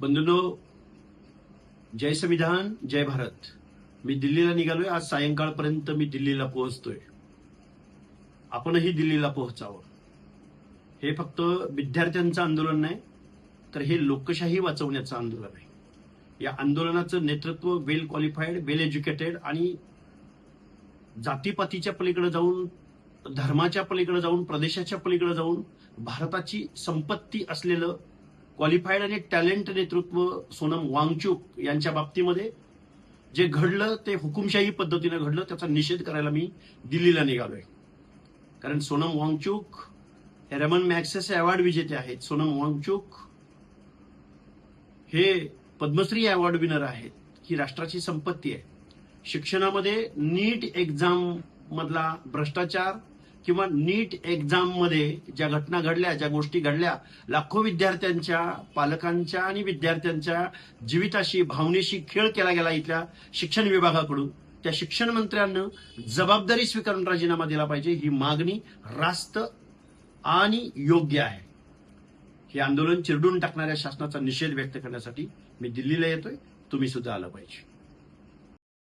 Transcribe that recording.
बंधूंनो, जय संविधान, जय भारत. मी दिल्लीला निघालोय. आज सायंकाळपर्यंत मी दिल्लीला पोहोचतोय. आपणही दिल्लीला पोहोचावं. हे फक्त विद्यार्थ्यांचं आंदोलन नाही, तर हे लोकशाही वाचवण्याचं आंदोलन आहे. या आंदोलनाचं नेतृत्व वेल क्वालिफाईड, वेल एज्युकेटेड आणि जातीपातीच्या पलीकडे जाऊन, धर्माच्या पलीकडे जाऊन, प्रदेशाच्या पलीकडे जाऊन भारताची संपत्ती असलेलं क्वालिफाईड आणि टॅलेंट नेतृत्व सोनम वांगचुक यांच्या बाबतीमध्ये जे घडलं ते हुकुमशाही पद्धतीने घडलं. त्याचा निषेध करायला मी दिल्लीला निघालोय. कारण सोनम वांगचुक हे रमन मॅग्सेसे अवॉर्ड विजेते आहेत. सोनम वांगचुक हे पद्मश्री अवॉर्ड विनर आहेत. ही राष्ट्राची संपत्ती आहे. शिक्षणामध्ये नीट एक्झाम मधला भ्रष्टाचार किंवा नीट एक्झाम मध्ये ज्या घटना घडल्या, ज्या गोष्टी घडल्या, लाखो विद्यार्थ्यांच्या, पालकांच्या आणि विद्यार्थ्यांच्या जीविताशी, भावनेशी खेळ केला गेला इथल्या शिक्षण विभागाकडून. त्या शिक्षण मंत्र्यांना जबाबदारी स्वीकारून राजीनामा दिला पाहिजे. ही मागणी रास्त आणि योग्य आहे. हे आंदोलन चिरडून टाकणाऱ्या शासनाचा निषेध व्यक्त करण्यासाठी मी दिल्लीला येतोय. तुम्ही सुद्धा आलं पाहिजे.